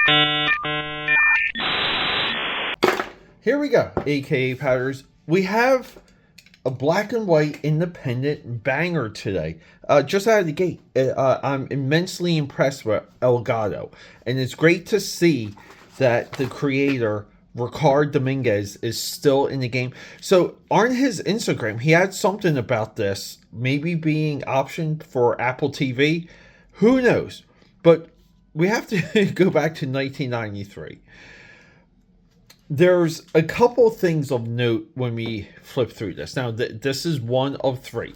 Here we go, aka Powders. We have a black and white independent banger today. Just out of the gate, I'm immensely impressed with El Gato, and it's great to see that the creator Ricard Dominguez is still in the game. So on his Instagram, he had something about this maybe being optioned for Apple TV. Who knows? But we have to go back to 1993. There's a couple things of note when we flip through this. Now, this is one of three.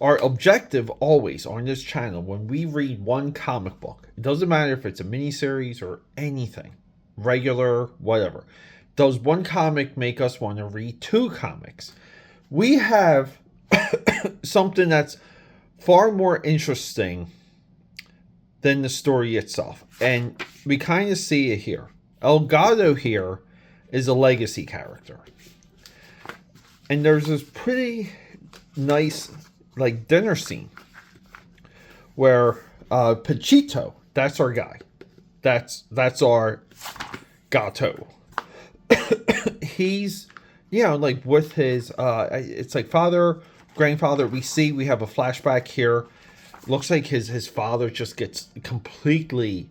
Our objective always on this channel, when we read one comic book, it doesn't matter if it's a miniseries or anything, regular, whatever. Does one comic make us want to read two comics? We have something that's far more interesting than the story itself. And we kind of see it here. El Gato here is a legacy character. And there's this pretty nice like dinner scene where Pachito, that's our guy. That's our Gato. He's, you know, like with his it's like father, grandfather. We have a flashback here. Looks like his father just gets completely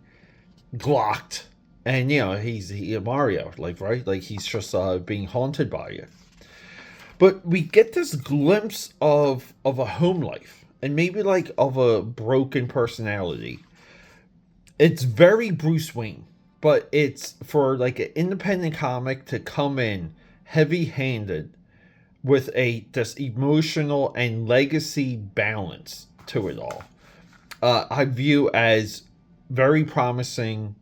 glocked. And, you know, he's Mario, like, right? Like, he's just being haunted by it. But we get this glimpse of a home life. And maybe, like, of a broken personality. It's very Bruce Wayne. But it's for, like, an independent comic to come in heavy-handed with this emotional and legacy balance to it all. I view as very promising,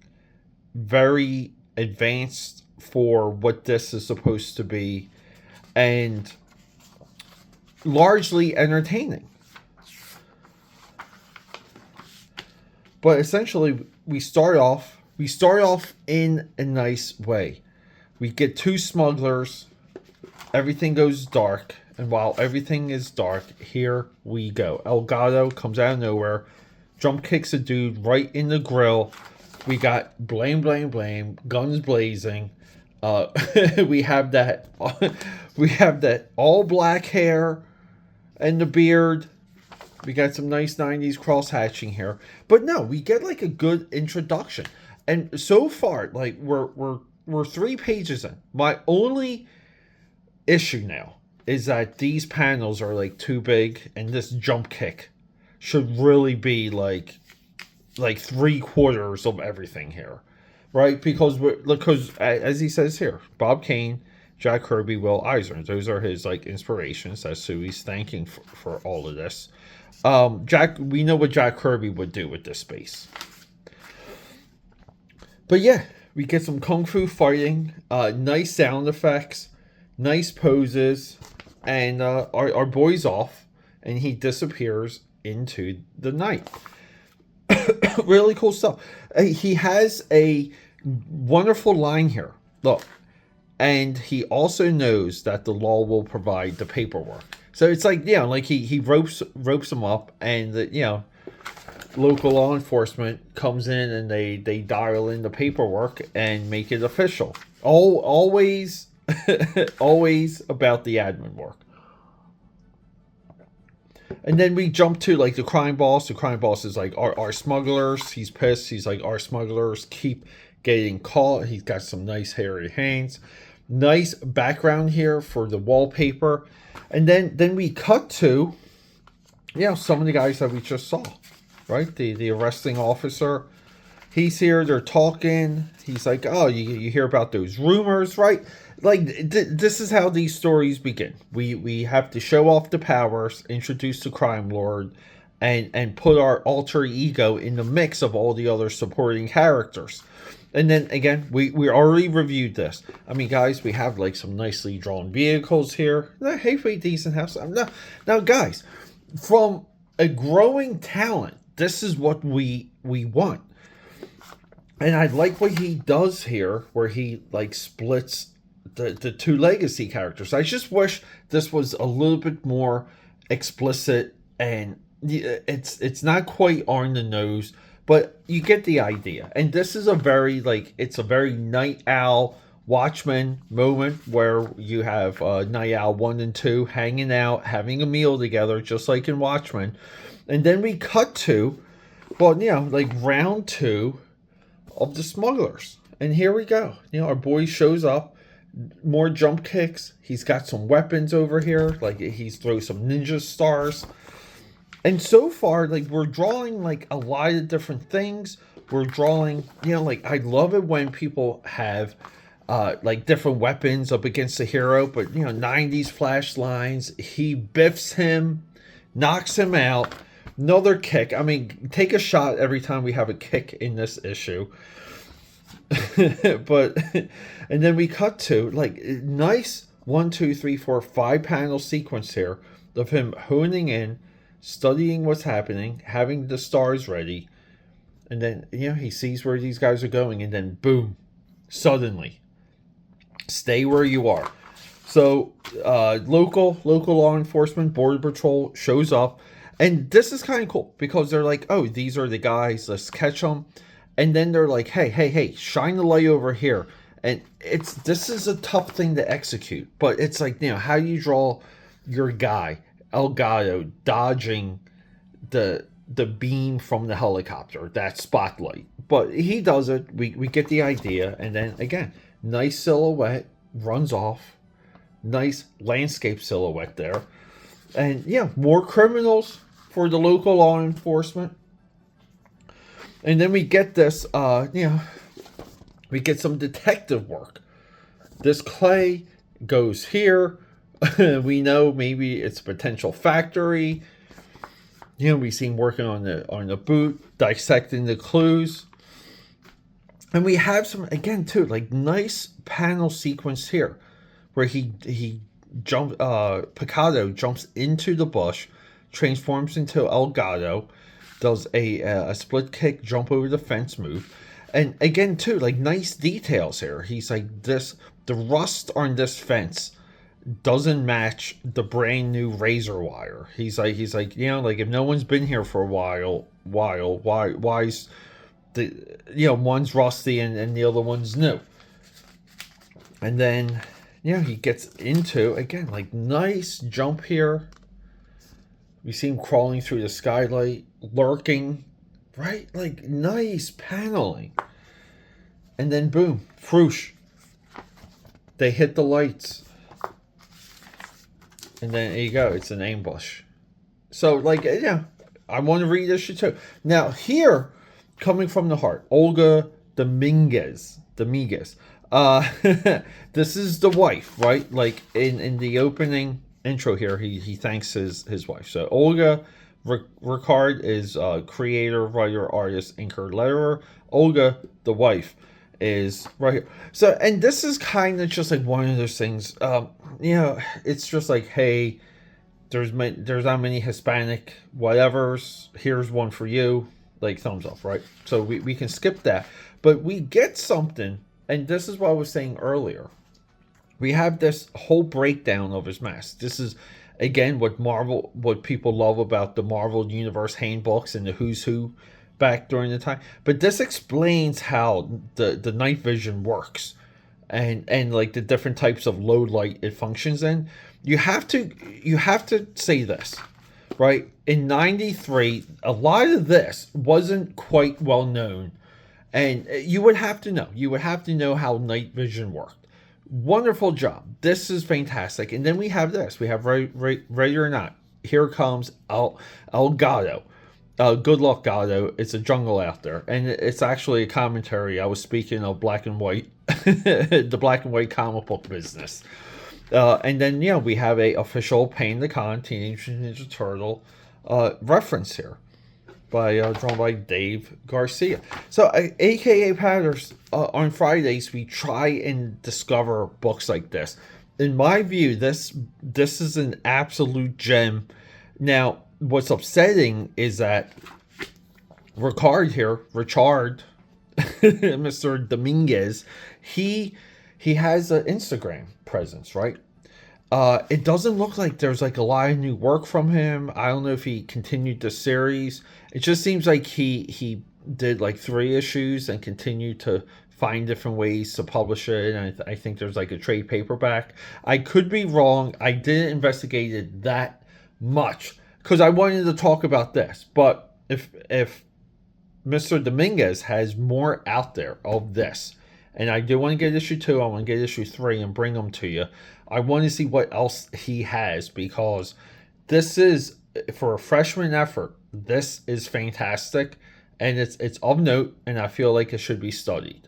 very advanced for what this is supposed to be, and largely entertaining. But essentially, we start off in a nice way. We get two smugglers, everything goes dark, and while everything is dark, here we go. El Gato comes out of nowhere, jump kicks a dude right in the grill. We got blame, guns blazing. We have that all black hair and the beard. We got some nice 90s cross hatching here. But no, we get like a good introduction. And so far, like we're 3 pages in. My only issue now is that these panels are like too big, and this jump kick should really be like 3/4 of everything here, right? Because as he says here, Bob Kane, Jack Kirby, Will Eisner, those are his like inspirations. That's who he's thanking for all of this. We know what Jack Kirby would do with this space. But yeah, we get some kung fu fighting, nice sound effects, nice poses, and our boy's off, and he disappears into the night. Really cool stuff. He has a wonderful line here. Look, and he also knows that the law will provide the paperwork. So it's like, you know, like he ropes him up, and local law enforcement comes in and they dial in the paperwork and make it official. Always always about the admin work. And then we jump to like the crime boss. The crime boss is like our smugglers. He's pissed. He's like, our smugglers keep getting caught. He's got some nice hairy hands. Nice background here for the wallpaper. And then we cut to, some of the guys that we just saw, right? The arresting officer. He's here. They're talking. He's like, oh, you hear about those rumors, right? Like, this is how these stories begin. We have to show off the powers, introduce the crime lord, and put our alter ego in the mix of all the other supporting characters. And then, again, we already reviewed this. I mean, guys, we have, like, some nicely drawn vehicles here. Halfway decent house. Now, guys, from a growing talent, this is what we want. And I like what he does here, where he, like, splits the two legacy characters. I just wish this was a little bit more explicit, and it's not quite on the nose, but you get the idea. And this is a very like it's a very Night Owl Watchmen moment where you have Night Owl 1 and 2 hanging out, having a meal together, just like in Watchmen. And then we cut to, well, like round 2 of the smugglers. And here we go. Our boy shows up. More jump kicks. He's got some weapons over here. Like he's throws some ninja stars. And so far, like we're drawing like a lot of different things. We're drawing, like I love it when people have like different weapons up against the hero, but 90s flash lines. He biffs him, knocks him out. Another kick. I mean, take a shot every time we have a kick in this issue. But and then we cut to like nice 1, 2, 3, 4, 5 panel sequence here of him honing in, studying what's happening, having the stars ready, and then he sees where these guys are going, and then boom, suddenly, stay where you are. So local law enforcement, border patrol shows up, and this is kind of cool because they're like, oh, these are the guys, let's catch them. And then they're like, hey, shine the light over here. And this is a tough thing to execute. But it's like, how do you draw your guy, El Gato, dodging the beam from the helicopter, that spotlight. But he does it. We get the idea. And then, again, nice silhouette, runs off. Nice landscape silhouette there. And, more criminals for the local law enforcement. And then we get this, we get some detective work. This clay goes here. We know maybe it's a potential factory. We see him working on the boot, dissecting the clues. And we have some, again, too, like nice panel sequence here where he jumps, Picado jumps into the bush, transforms into El Gato, does a split kick, jump over the fence move. And again, too, like nice details here. He's like the rust on this fence doesn't match the brand new razor wire. He's like, like if no one's been here for a while, why is the, one's rusty and the other one's new. And then, he gets into, again, like nice jump here. We see him crawling through the skylight, lurking, right? Like, nice paneling. And then, boom, froosh. They hit the lights. And then, there you go. It's an ambush. So, like, I want to read this shit, too. Now, here, coming from the heart, Olga Dominguez. This is the wife, right? Like, in the opening intro here, he thanks his wife. So Olga Ricard is creator, writer, artist, inker, letterer. Olga, the wife, is right here. So, and this is kind of just like one of those things. It's just like, hey, there's not many Hispanic whatevers. Here's one for you. Like, thumbs up, right? So we can skip that, but we get something, and this is what I was saying earlier. We have this whole breakdown of his mask. This is, again, what people love about the Marvel Universe handbooks and the Who's Who back during the time. But this explains how the night vision works, and like the different types of low light it functions in. You have to say this, right? In '93, a lot of this wasn't quite well known, and you would have to know. You would have to know how night vision worked. Wonderful job. This is fantastic. And then we have this. We have ready or not. Here comes El Gato. Good luck, Gato. It's a jungle out there. And it's actually a commentary. I was speaking of black and white, the black and white comic book business. And then, we have a official Pain the Con Teenage Ninja Turtle reference here. Drawn by Dave Garcia. So, AKAPADers, on Fridays, we try and discover books like this. In my view, this is an absolute gem. Now, what's upsetting is that Richard, Mr. Dominguez, he has an Instagram presence, right? It doesn't look like there's like a lot of new work from him. I don't know if he continued the series. It just seems like he did like 3 issues and continued to find different ways to publish it. And I think there's like a trade paperback. I could be wrong. I didn't investigate it that much because I wanted to talk about this. But if Mr. Dominguez has more out there of this, and I do want to get issue 2, I want to get issue 3 and bring them to you. I want to see what else he has, because this is, for a freshman effort, this is fantastic, and it's of note, and I feel like it should be studied.